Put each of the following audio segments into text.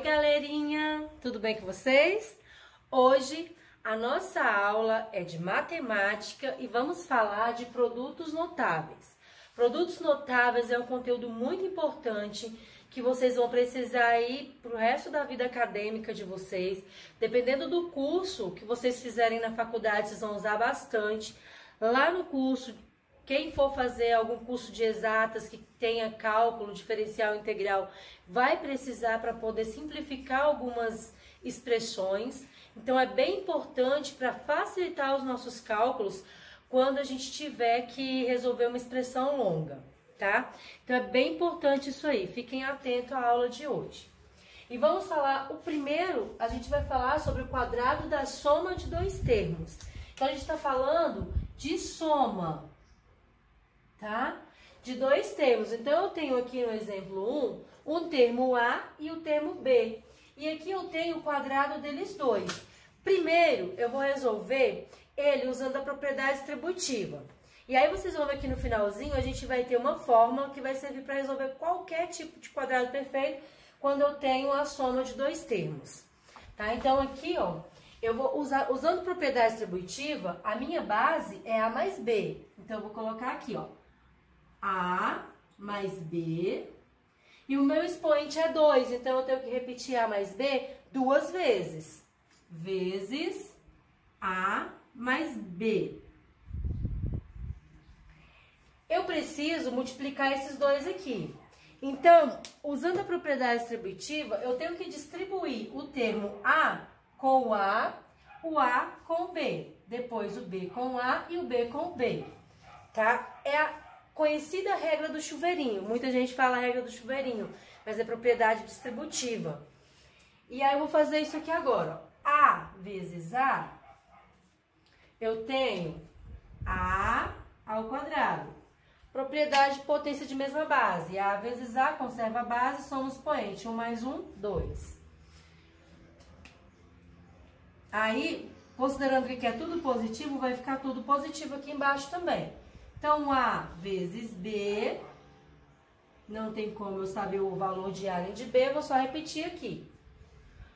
Galerinha, tudo bem com vocês? Hoje a nossa aula é de matemática e vamos falar de produtos notáveis. Produtos notáveis é um conteúdo muito importante que vocês vão precisar aí para o resto da vida acadêmica de vocês. Dependendo do curso que vocês fizerem na faculdade, vocês vão usar bastante. Lá no curso, quem for fazer algum curso de exatas que tenha cálculo, diferencial integral, vai precisar para poder simplificar algumas expressões. Então é bem importante para facilitar os nossos cálculos quando a gente tiver que resolver uma expressão longa, tá? Então é bem importante isso aí, fiquem atentos à aula de hoje. E vamos falar, o primeiro, a gente vai falar sobre o quadrado da soma de dois termos. Então a gente está falando de soma, tá? De dois termos. Então, eu tenho aqui no exemplo 1, um termo A e o termo B. E aqui eu tenho o quadrado deles dois. Primeiro, eu vou resolver ele usando a propriedade distributiva. E aí, vocês vão ver aqui no finalzinho, a gente vai ter uma fórmula que vai servir para resolver qualquer tipo de quadrado perfeito quando eu tenho a soma de dois termos. Tá? Então, aqui, ó, eu vou usar, usando propriedade distributiva, a minha base é A mais B. Então, eu vou colocar aqui, ó, A mais B, e o meu expoente é 2, então eu tenho que repetir A mais B duas vezes, vezes A mais B. Eu preciso multiplicar esses dois aqui. Então, usando a propriedade distributiva, eu tenho que distribuir o termo A com o A com o B, depois o B com o A e o B com o B, tá? É a conhecida regra do chuveirinho. Muita gente fala a regra do chuveirinho, mas é propriedade distributiva. E aí eu vou fazer isso aqui agora. Ó. A vezes A, eu tenho A ao quadrado. Propriedade de potência de mesma base. A vezes A, conserva a base, somos expoente. 1 mais 1, 2. Aí, considerando que aqui é tudo positivo, vai ficar tudo positivo aqui embaixo também. Então, A vezes B, não tem como eu saber o valor de A nem de B, vou só repetir aqui.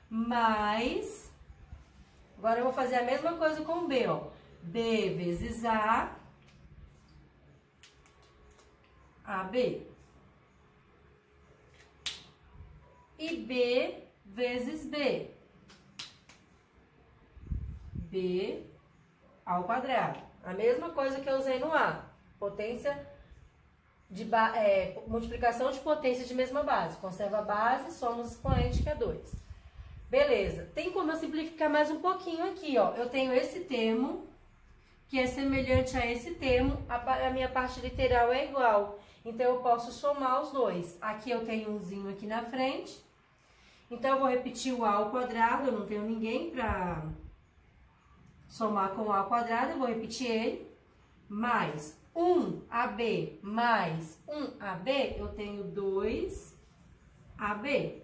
Mais, agora eu vou fazer a mesma coisa com B, ó. B vezes A, AB. E B vezes B, B ao quadrado. A mesma coisa que eu usei no A. Potência de multiplicação de potência de mesma base. Conserva a base, somos expoente, que é 2. Beleza. Tem como eu simplificar mais um pouquinho aqui, ó. Eu tenho esse termo, que é semelhante a esse termo. A minha parte literal é igual. Então, eu posso somar os dois. Aqui eu tenho umzinho aqui na frente. Então, eu vou repetir o A ao quadrado. Eu não tenho ninguém para somar com o A ao quadrado. Eu vou repetir ele. Mais 1AB mais 1AB, eu tenho 2AB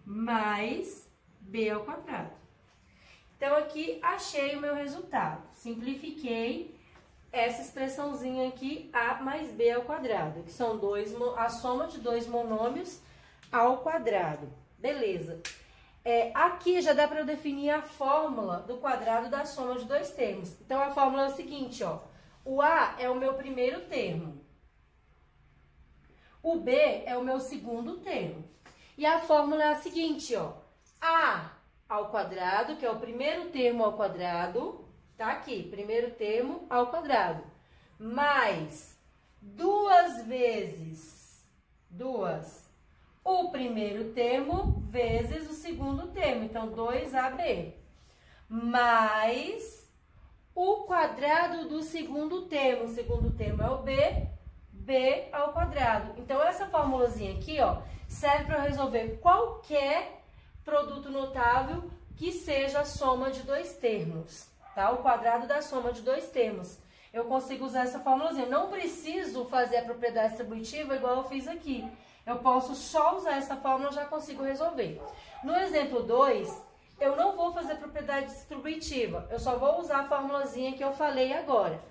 mais B ao quadrado. Então, aqui achei o meu resultado. Simplifiquei essa expressãozinha aqui, A mais B ao quadrado, que são a soma de dois monômios ao quadrado. Beleza. Aqui já dá para eu definir a fórmula do quadrado da soma de dois termos. Então, a fórmula é o seguinte, ó. O A é o meu primeiro termo. O B é o meu segundo termo. E a fórmula é a seguinte, ó. A ao quadrado, que é o primeiro termo ao quadrado, tá aqui, primeiro termo ao quadrado, mais duas vezes, o primeiro termo vezes o segundo termo, então 2AB, mais o quadrado do segundo termo. O segundo termo é o B, B ao quadrado. Então, essa formulazinha aqui, ó, serve para resolver qualquer produto notável que seja a soma de dois termos, tá? O quadrado da soma de dois termos. Eu consigo usar essa formulazinha. Não preciso fazer a propriedade distributiva igual eu fiz aqui. Eu posso só usar essa fórmula e já consigo resolver. No exemplo 2, eu não vou fazer propriedade distributiva, eu só vou usar a formulazinha que eu falei agora.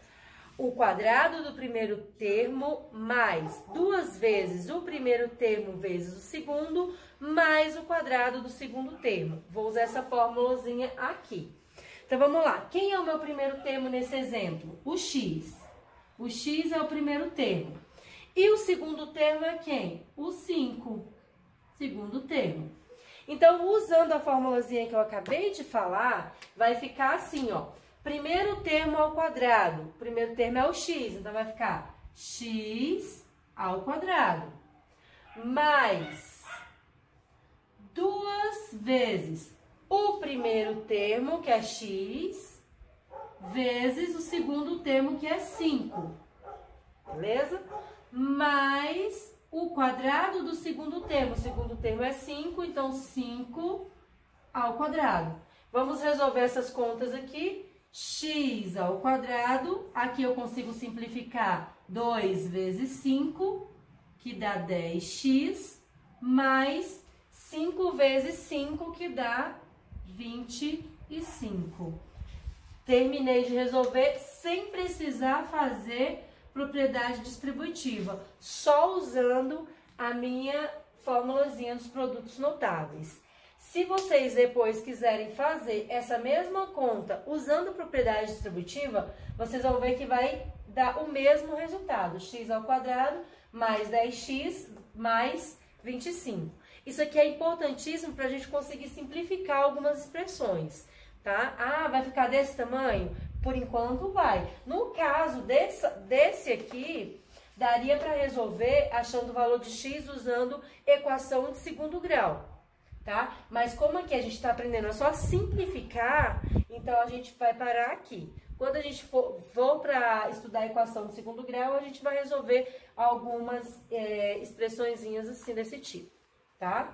o quadrado do primeiro termo mais 2 vezes o primeiro termo vezes o segundo, mais o quadrado do segundo termo. Vou usar essa formulazinha aqui. Então, vamos lá. Quem é o meu primeiro termo nesse exemplo? O x. O x é o primeiro termo. E o segundo termo é quem? O 5. Segundo termo. Então, usando a formulazinha que eu acabei de falar, vai ficar assim, ó. Primeiro termo ao quadrado. Primeiro termo é o x, então vai ficar x ao quadrado. Mais 2 vezes o primeiro termo, que é x, vezes o segundo termo, que é 5. Beleza? Mais o quadrado do segundo termo. O segundo termo é 5, então 5 ao quadrado. Vamos resolver essas contas aqui. X ao quadrado, aqui eu consigo simplificar 2 vezes 5, que dá 10x, mais 5 vezes 5, que dá 25. Terminei de resolver sem precisar fazer propriedade distributiva, só usando a minha formulazinha dos produtos notáveis. Se vocês depois quiserem fazer essa mesma conta usando propriedade distributiva, vocês vão ver que vai dar o mesmo resultado, x ao quadrado mais 10x mais 25. Isso aqui é importantíssimo para a gente conseguir simplificar algumas expressões, tá? Ah, vai ficar desse tamanho? Por enquanto vai. No caso desse aqui, daria para resolver achando o valor de x usando equação de segundo grau. Tá? Mas como aqui a gente está aprendendo a só simplificar, então a gente vai parar aqui. Quando a gente for para estudar a equação de segundo grau, a gente vai resolver algumas expressõezinhas assim desse tipo, tá?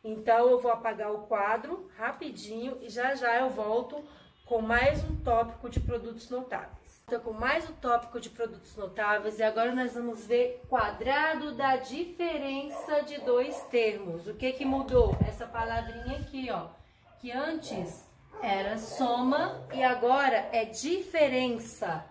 Então, eu vou apagar o quadro rapidinho e já já eu volto com mais um tópico de produtos notáveis. Estou com mais um tópico de produtos notáveis e agora nós vamos ver quadrado da diferença de dois termos. O que mudou? Essa palavrinha aqui, ó, que antes era soma e agora é diferença.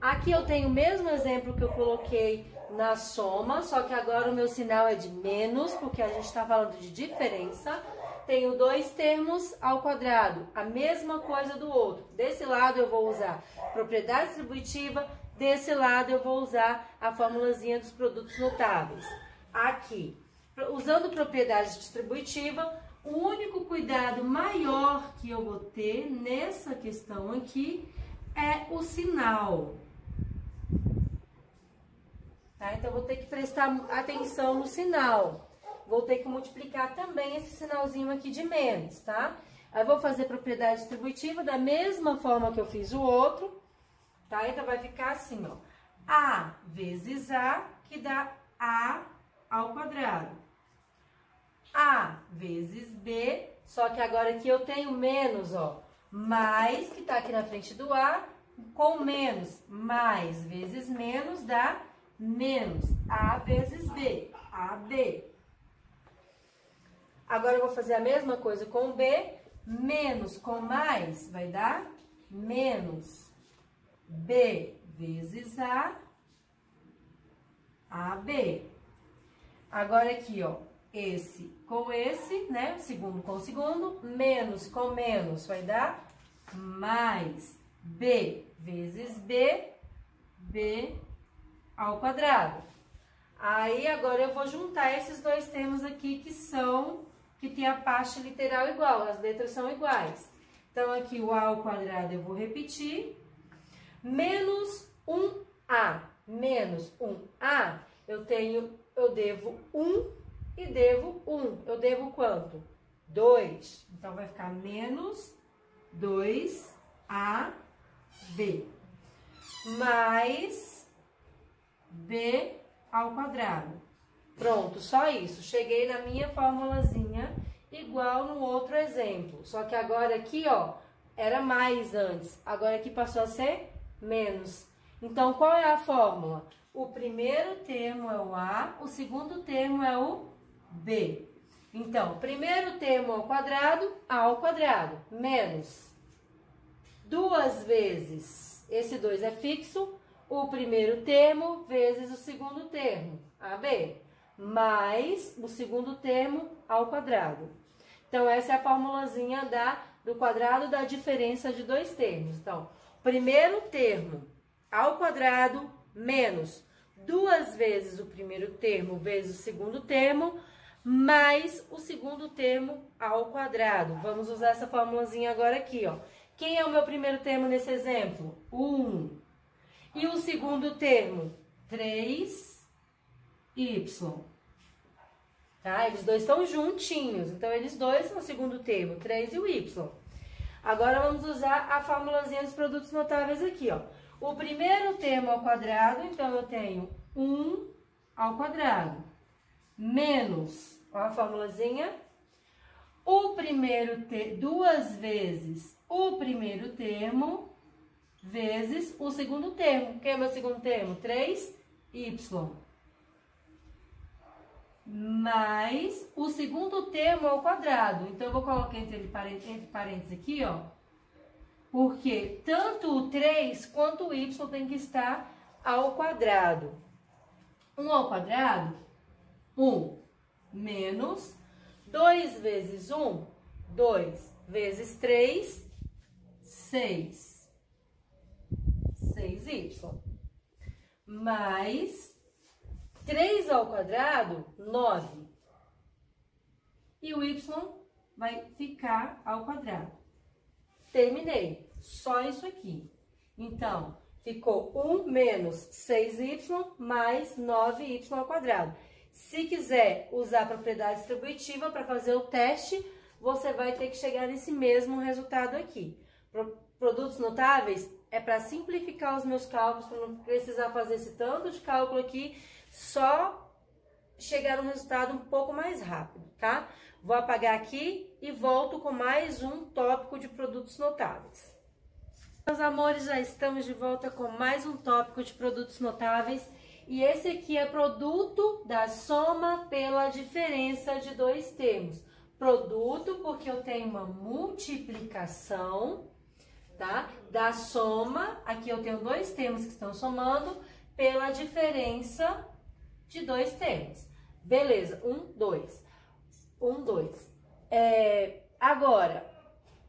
Aqui eu tenho o mesmo exemplo que eu coloquei na soma, só que agora o meu sinal é de menos, porque a gente está falando de diferença. Tenho dois termos ao quadrado, a mesma coisa do outro. Desse lado eu vou usar propriedade distributiva, desse lado eu vou usar a formulazinha dos produtos notáveis. Aqui, usando propriedade distributiva, o único cuidado maior que eu vou ter nessa questão aqui é o sinal. Tá? Então, eu vou ter que prestar atenção no sinal. Vou ter que multiplicar também esse sinalzinho aqui de menos, tá? Aí, vou fazer propriedade distributiva da mesma forma que eu fiz o outro, tá? Então, vai ficar assim, ó. A vezes A, que dá A ao quadrado. A vezes B, só que agora aqui eu tenho menos, ó. Mais, que tá aqui na frente do A, com menos. Mais vezes menos dá menos. A vezes B, AB. Agora, eu vou fazer a mesma coisa com B, menos com mais vai dar menos B vezes A, AB. Agora, aqui, ó, esse com esse, né, segundo com segundo, menos com menos vai dar mais B vezes B, B ao quadrado. Aí, agora, eu vou juntar esses dois termos aqui que tem a parte literal igual, as letras são iguais. Então, aqui o A ao quadrado eu vou repetir. Menos 1A. Menos 1A, eu devo 1 e devo 1. Eu devo quanto? 2. Então, vai ficar menos 2AB. Mais B ao quadrado. Pronto, só isso. Cheguei na minha formulazinha igual no outro exemplo. Só que agora aqui, ó, era mais antes. Agora aqui passou a ser menos. Então, qual é a fórmula? O primeiro termo é o A, o segundo termo é o B. Então, primeiro termo ao quadrado, A ao quadrado, menos 2 vezes, esse 2 é fixo, o primeiro termo vezes o segundo termo, AB, mais o segundo termo ao quadrado. Então, essa é a formulazinha do quadrado da diferença de dois termos. Então, primeiro termo ao quadrado menos 2 vezes o primeiro termo vezes o segundo termo, mais o segundo termo ao quadrado. Vamos usar essa formulazinha agora aqui, ó. Quem é o meu primeiro termo nesse exemplo? 1. E o segundo termo? 3y. Tá? Eles dois estão juntinhos, então eles dois são o segundo termo, 3 e o y. Agora vamos usar a formulazinha dos produtos notáveis aqui, ó. O primeiro termo ao quadrado, então eu tenho 1 ao quadrado, menos, ó a formulazinha, o primeiro termo, 2 vezes o primeiro termo, vezes o segundo termo. Quem é o meu segundo termo? 3y. Mais o segundo termo ao quadrado. Então, eu vou colocar entre parênteses aqui, ó. Porque tanto o 3 quanto o y tem que estar ao quadrado. 1 ao quadrado, 1. Menos 2 vezes 1, 2 vezes 3, 6. 6y. Mais 3 ao quadrado, 9. E o y vai ficar ao quadrado. Terminei. Só isso aqui. Então, ficou 1 menos 6y mais 9y ao quadrado. Se quiser usar a propriedade distributiva para fazer o teste, você vai ter que chegar nesse mesmo resultado aqui. Produtos notáveis é para simplificar os meus cálculos, para não precisar fazer esse tanto de cálculo aqui, só chegar no resultado um pouco mais rápido, tá? Vou apagar aqui e volto com mais um tópico de produtos notáveis. Meus amores, já estamos de volta com mais um tópico de produtos notáveis. E esse aqui é produto da soma pela diferença de dois termos. Produto porque eu tenho uma multiplicação, tá? Da soma, aqui eu tenho dois termos que estão somando, pela diferença de dois termos. Beleza, 1, 2. 1, 2. Agora,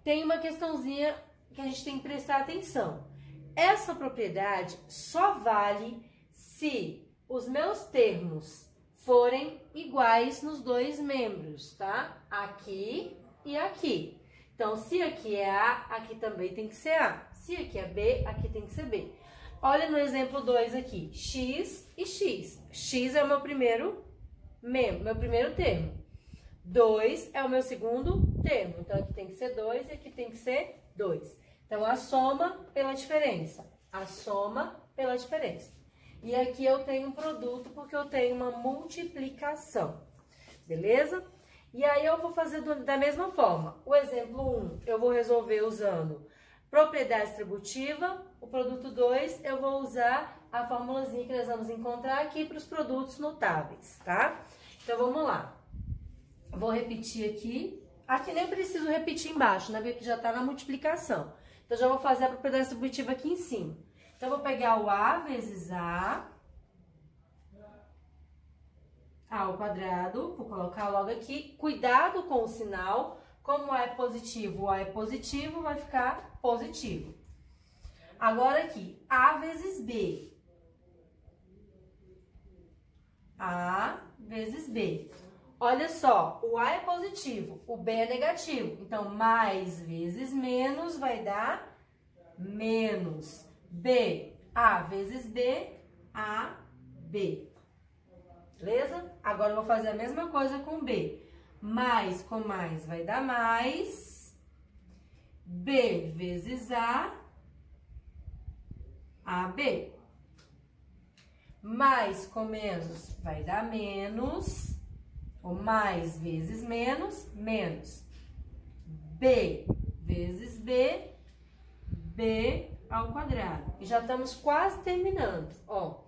tem uma questãozinha que a gente tem que prestar atenção. Essa propriedade só vale se os meus termos forem iguais nos dois membros, tá? Aqui e aqui. Então, se aqui é A, aqui também tem que ser A. Se aqui é B, aqui tem que ser B. Olha no exemplo 2 aqui, x e x. X é o meu primeiro membro, meu primeiro termo. 2 é o meu segundo termo. Então, aqui tem que ser 2 e aqui tem que ser 2. Então, a soma pela diferença. A soma pela diferença. E aqui eu tenho um produto porque eu tenho uma multiplicação. Beleza? E aí, eu vou fazer da mesma forma. O exemplo 1, eu vou resolver usando propriedade distributiva. O produto 2, eu vou usar a formulazinha que nós vamos encontrar aqui para os produtos notáveis, tá? Então, vamos lá. Vou repetir aqui. Aqui nem preciso repetir embaixo, né? Porque já está na multiplicação. Então, já vou fazer a propriedade distributiva aqui em cima. Então, eu vou pegar o A vezes A ao quadrado. Vou colocar logo aqui. Cuidado com o sinal. Como A é positivo, o A é positivo, vai ficar positivo. Agora aqui, A vezes B. A vezes B. Olha só, o A é positivo, o B é negativo. Então, mais vezes menos vai dar menos. B, A vezes B, A, B. Beleza? Agora, eu vou fazer a mesma coisa com B. Mais com mais vai dar mais. B vezes A, AB. Mais com menos vai dar menos. Ou mais vezes menos, menos. B vezes B, B ao quadrado. E já estamos quase terminando, ó.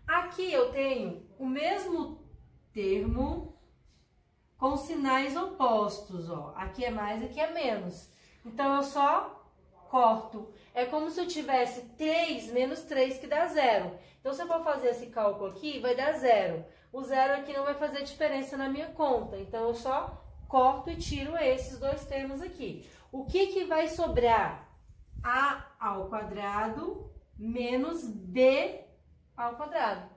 Aqui eu tenho o mesmo termo com sinais opostos, ó. Aqui é mais, aqui é menos. Então, eu só corto. É como se eu tivesse 3 menos 3, que dá 0. Então, se eu for fazer esse cálculo aqui, vai dar 0. O 0 aqui não vai fazer diferença na minha conta. Então, eu só corto e tiro esses dois termos aqui. O que vai sobrar? A ao quadrado menos B ao quadrado.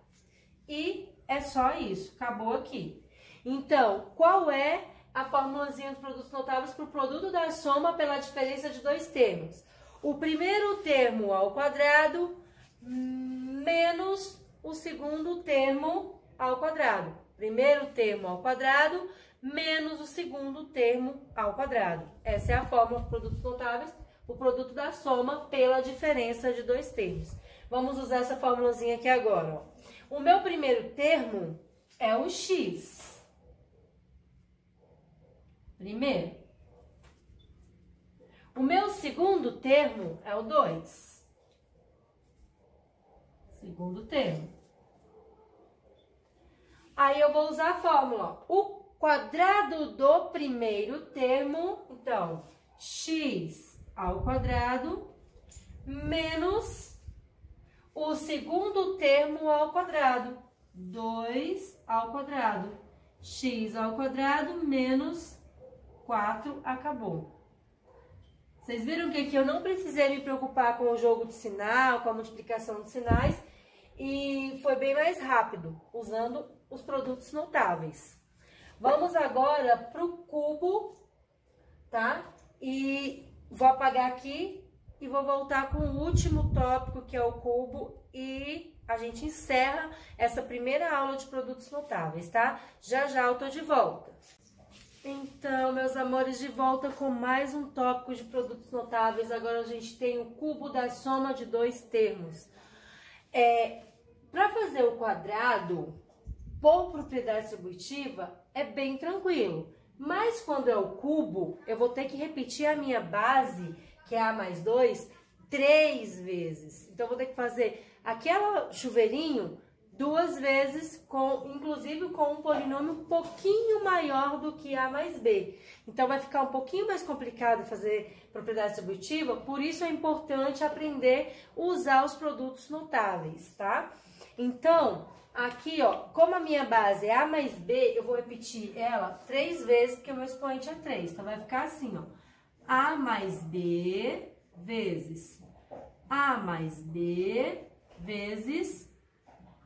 E é só isso. Acabou aqui. Então, qual é a formulazinha dos produtos notáveis para o produto da soma pela diferença de dois termos? O primeiro termo ao quadrado menos o segundo termo ao quadrado. Primeiro termo ao quadrado menos o segundo termo ao quadrado. Essa é a fórmula dos produtos notáveis, o produto da soma pela diferença de dois termos. Vamos usar essa formulazinha aqui agora. Ó. O meu primeiro termo é o x. Primeiro. O meu segundo termo é o 2. Segundo termo. Aí eu vou usar a fórmula. O quadrado do primeiro termo, então, x ao quadrado menos o segundo termo ao quadrado, 2 ao quadrado. X ao quadrado menos 4, acabou. Vocês viram que aqui eu não precisei me preocupar com o jogo de sinal, com a multiplicação de sinais, e foi bem mais rápido, usando os produtos notáveis. Vamos agora para o cubo, tá? E vou apagar aqui e vou voltar com o último tópico, que é o cubo, e a gente encerra essa primeira aula de produtos notáveis, tá? Já já eu tô de volta. Então, meus amores, de volta com mais um tópico de produtos notáveis. Agora a gente tem o cubo da soma de dois termos. Para fazer o quadrado por propriedade distributiva é bem tranquilo. Mas quando é o cubo, eu vou ter que repetir a minha base, que é A mais 2, 3 vezes. Então, eu vou ter que fazer aquele chuveirinho 2 vezes, inclusive com um polinômio um pouquinho maior do que A mais B. Então, vai ficar um pouquinho mais complicado fazer propriedade distributiva, por isso é importante aprender a usar os produtos notáveis, tá? Então, aqui, ó, como a minha base é A mais B, eu vou repetir ela 3 vezes, porque o meu expoente é 3. Então, vai ficar assim, ó. A mais B vezes A mais B vezes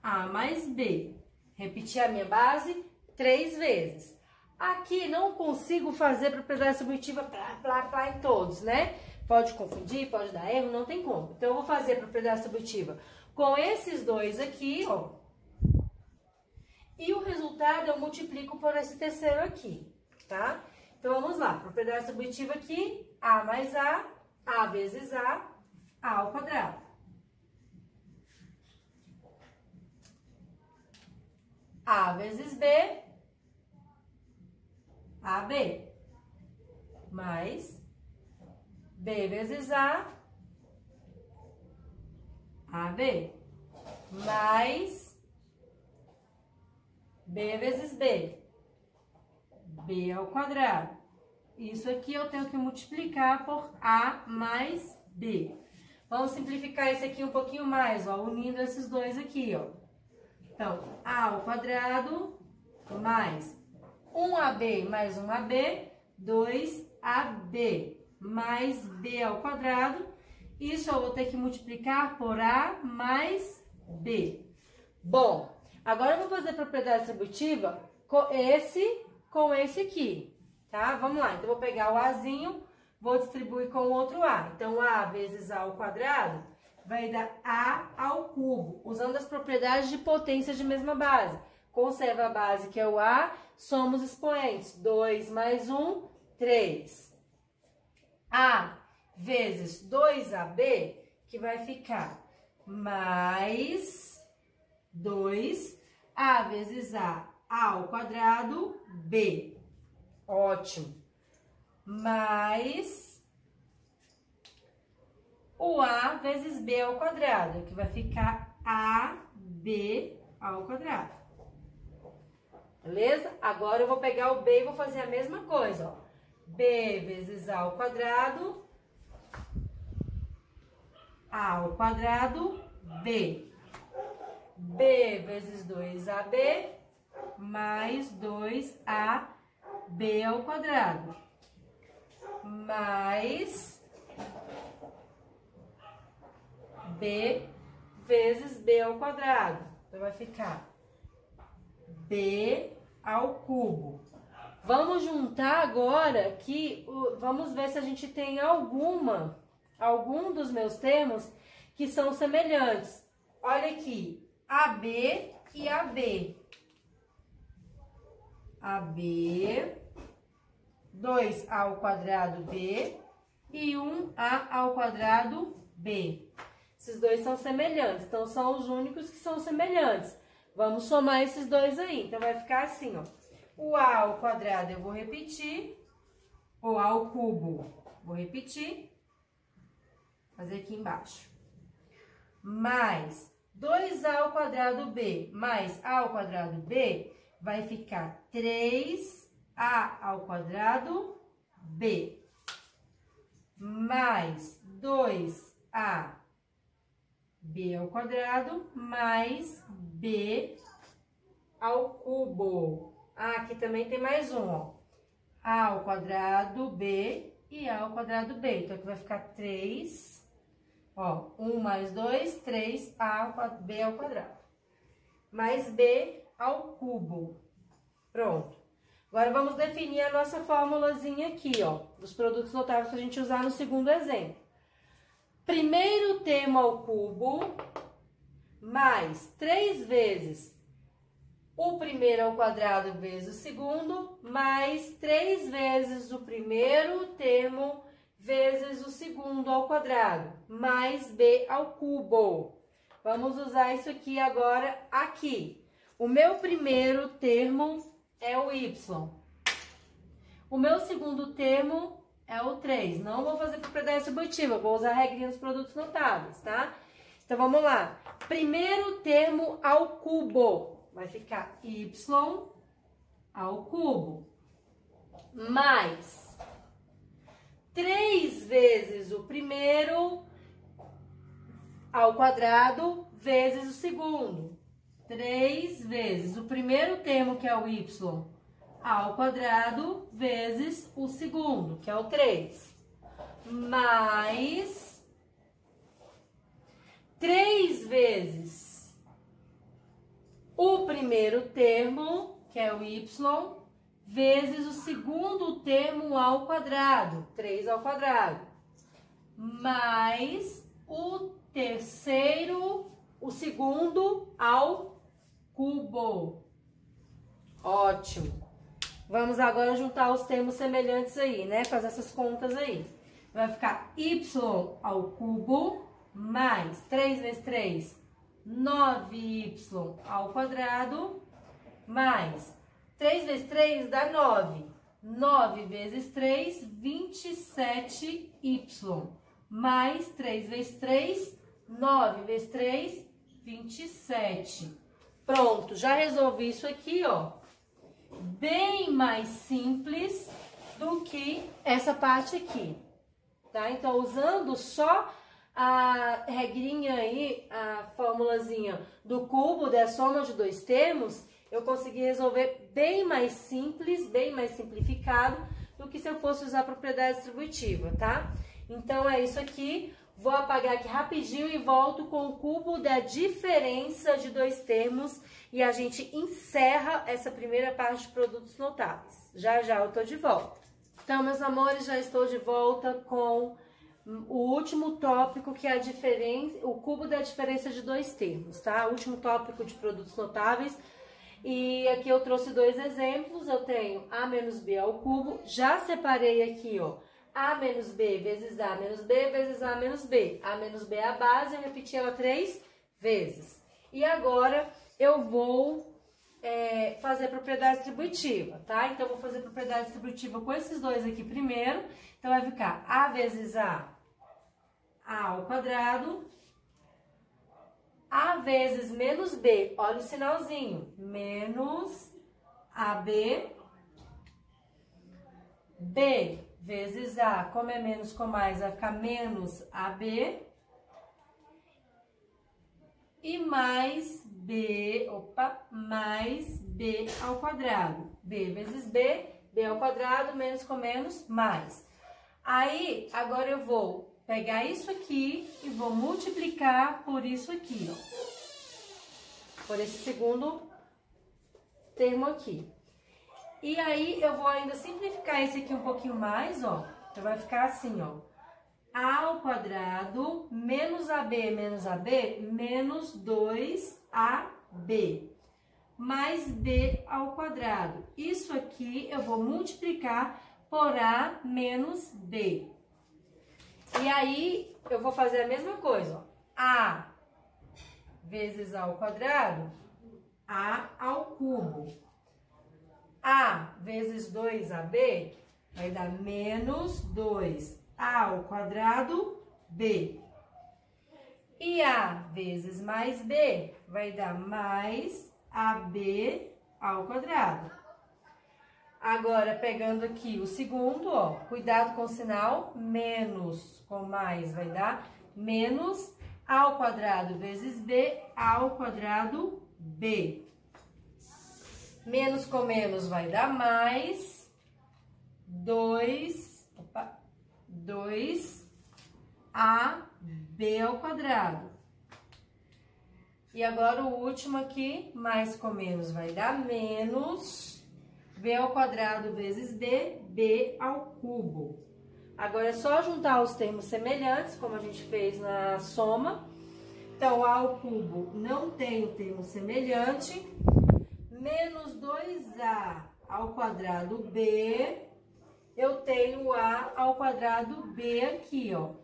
A mais B. Repetir a minha base 3 vezes. Aqui não consigo fazer propriedade distributiva plá em todos, né? Pode confundir, pode dar erro, não tem como. Então, eu vou fazer propriedade distributiva com esses dois aqui, ó. E o resultado eu multiplico por esse terceiro aqui, tá? Então, vamos lá. Propriedade distributiva aqui, A mais A vezes A ao quadrado. A vezes B, AB, mais B vezes AB, mais B vezes B, B ao quadrado. Isso aqui eu tenho que multiplicar por A mais B. Vamos simplificar esse aqui um pouquinho mais, ó, unindo esses dois aqui, ó. Então, A ao quadrado mais 1AB mais 1AB, 2AB mais B ao quadrado. Isso eu vou ter que multiplicar por A mais B. Bom, agora eu vou fazer propriedade distributiva com esse aqui, tá? Vamos lá, então eu vou pegar o Azinho, vou distribuir com o outro A. Então, A vezes A ao quadrado vai dar A ao cubo, usando as propriedades de potência de mesma base. Conserva a base, que é o A, soma os expoentes. 2 mais 1, 3. A vezes 2AB, que vai ficar mais 2. A vezes A ao quadrado, B. Ótimo. Mais o A vezes B ao quadrado, que vai ficar AB ao quadrado. Beleza? Agora eu vou pegar o B e vou fazer a mesma coisa, ó. B vezes A ao quadrado A ao quadrado, B. B vezes 2AB, mais 2AB ao quadrado. Mais B vezes B ao quadrado. Então, vai ficar B ao cubo. Vamos juntar agora aqui, vamos ver se a gente tem algum dos meus termos que são semelhantes. Olha aqui, AB e AB. AB, 2A ao quadrado B e 1A ao quadrado B. Esses dois são semelhantes, então são os únicos que são semelhantes. Vamos somar esses dois aí. Então, vai ficar assim, ó. O A ao quadrado eu vou repetir. O A ao cubo, vou repetir. Fazer aqui embaixo. Mais 2A ao quadrado B mais A ao quadrado B vai ficar 3A ao quadrado B. Mais 2A B ao quadrado mais B ao cubo. Ah, aqui também tem mais um, ó. A ao quadrado B e A ao quadrado B. Então, aqui vai ficar 3, ó, 1 mais 2, 3A B ao quadrado. Mais B ao cubo. Pronto. Agora, vamos definir a nossa formulazinha aqui, ó, dos produtos notáveis para a gente usar no segundo exemplo. Primeiro termo ao cubo, mais 3 vezes o primeiro ao quadrado vezes o segundo, mais 3 vezes o primeiro termo vezes o segundo ao quadrado, mais B ao cubo. Vamos usar isso aqui agora aqui. O meu primeiro termo é o Y. O meu segundo termo é o 3. Não vou fazer propriedade distributiva, vou usar a regrinha dos produtos notáveis, tá? Então, vamos lá. Primeiro termo ao cubo. Vai ficar Y ao cubo. Mais 3 vezes o primeiro ao quadrado vezes o segundo. 3 vezes o primeiro termo, que é o Y, ao quadrado, vezes o segundo, que é o 3. Mais 3 vezes o primeiro termo, que é o Y, vezes o segundo termo ao quadrado, 3 ao quadrado. Mais o terceiro, o segundo ao cubo. Ótimo. Vamos agora juntar os termos semelhantes aí, né? Fazer essas contas aí. Vai ficar Y ao cubo mais 3 vezes 3, 9Y ao quadrado, mais 3 vezes 3 dá 9. 9 vezes 3, 27Y. Mais 3 vezes 3, 9 vezes 3, 27. Pronto, já resolvi isso aqui, ó. Bem mais simples do que essa parte aqui, tá? Então, usando só a regrinha aí, a formulazinha do cubo, da soma de dois termos, eu consegui resolver bem mais simples, bem mais simplificado do que se eu fosse usar a propriedade distributiva, tá? Então, é isso aqui. Vou apagar aqui rapidinho e volto com o cubo da diferença de dois termos e a gente encerra essa primeira parte de produtos notáveis. Já já eu tô de volta. Então, meus amores, já estou de volta com o último tópico, que é a diferença, o cubo da diferença de dois termos, tá? O último tópico de produtos notáveis. E aqui eu trouxe dois exemplos. Eu tenho A menos B ao cubo. Já separei aqui, ó. A menos B vezes A menos B vezes A menos B. A menos B é a base, eu repeti ela 3 vezes. E agora eu vou fazer propriedade distributiva, tá? Então, eu vou fazer propriedade distributiva com esses dois aqui primeiro. Então, vai ficar A vezes A ao quadrado. A vezes menos B, olha o sinalzinho. Menos AB. B vezes A, como é menos com mais, vai ficar menos AB, e mais B, mais B ao quadrado. B vezes B ao quadrado, menos com menos, mais. Aí, agora eu vou pegar isso aqui e vou multiplicar por isso aqui, ó. Por esse segundo termo aqui. E aí, eu vou ainda simplificar esse aqui um pouquinho mais, ó. Então, vai ficar assim, ó. A ao quadrado menos AB menos 2AB mais B ao quadrado. Isso aqui eu vou multiplicar por A menos B. E aí, eu vou fazer a mesma coisa, ó. A vezes A ao quadrado, A ao cubo. A vezes 2AB vai dar menos 2A ao quadrado, B. E A vezes mais B vai dar mais AB ao quadrado. Agora, pegando aqui o segundo, ó, cuidado com o sinal, menos com mais vai dar menos A ao quadrado vezes B ao quadrado, B. Menos com menos vai dar mais 2AB ao quadrado. E agora o último aqui, mais com menos vai dar menos B ao quadrado vezes B ao cubo. Agora é só juntar os termos semelhantes, como a gente fez na soma. Então, A ao cubo não tem o termo semelhante. Menos 2A ao quadrado B, eu tenho A ao quadrado B aqui, ó.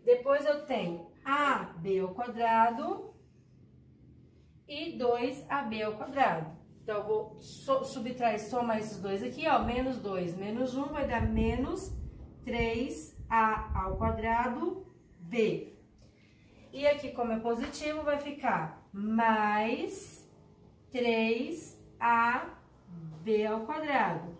Depois eu tenho AB ao quadrado e 2AB ao quadrado. Então, eu vou subtrair, somar esses dois aqui, ó. Menos 2, menos 1 vai dar menos 3A ao quadrado B. E aqui, como é positivo, vai ficar mais 3AB ao quadrado,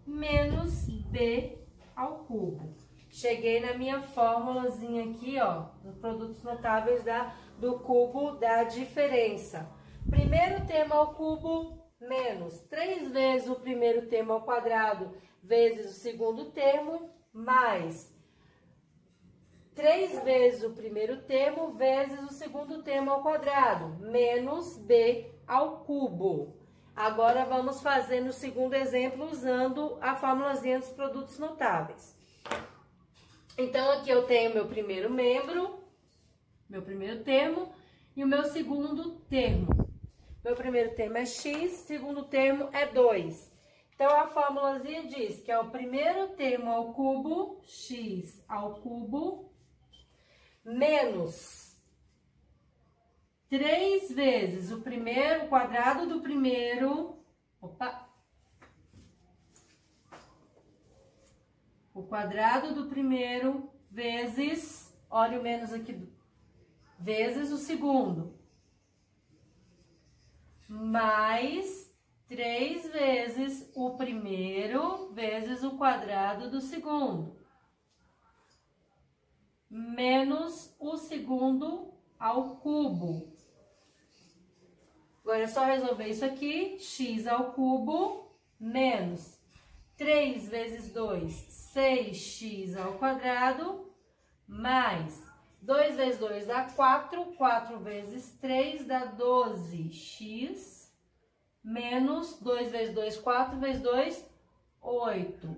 menos B ao cubo. Cheguei na minha fórmulazinha aqui, ó, dos produtos notáveis do cubo da diferença. Primeiro termo ao cubo, menos 3 vezes o primeiro termo ao quadrado, vezes o segundo termo, mais 3 vezes o primeiro termo, vezes o segundo termo ao quadrado, menos B ao cubo. Agora, vamos fazer no segundo exemplo, usando a formulazinha dos produtos notáveis. Então, aqui eu tenho meu primeiro membro, meu primeiro termo, e o meu segundo termo. Meu primeiro termo é x, segundo termo é 2. Então, a formulazinha diz que é o primeiro termo ao cubo, x ao cubo, menos 3 vezes o quadrado do primeiro, o quadrado do primeiro vezes, olha o menos aqui, vezes o segundo, mais 3 vezes o primeiro vezes o quadrado do segundo, menos o segundo ao cubo. Agora é só resolver isso aqui, x ao cubo, menos 3 vezes 2, 6x ao quadrado, mais 2 vezes 2 dá 4, 4 vezes 3 dá 12x, menos 2 vezes 2, 4 vezes 2, 8.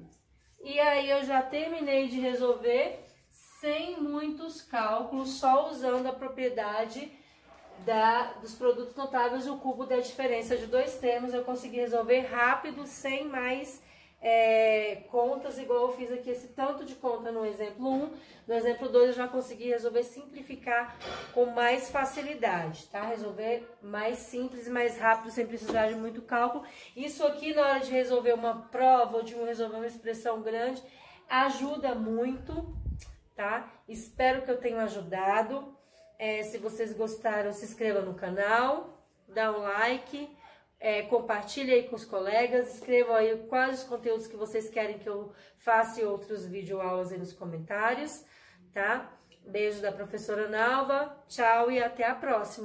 E aí eu já terminei de resolver sem muitos cálculos, só usando a propriedade dos produtos notáveis, o cubo da diferença de dois termos, eu consegui resolver rápido, sem mais contas, igual eu fiz aqui esse tanto de conta no exemplo 1. No exemplo 2 eu já consegui resolver, simplificar com mais facilidade, tá? Resolver mais simples e mais rápido, sem precisar de muito cálculo. Isso aqui, na hora de resolver uma prova ou de resolver uma expressão grande, ajuda muito, tá? Espero que eu tenha ajudado. Se vocês gostaram, se inscreva no canal, dá um like, compartilhe aí com os colegas, escrevam aí quais os conteúdos que vocês querem que eu faça e outros videoaulas aí nos comentários, tá? Beijo da professora Nalva, tchau e até a próxima.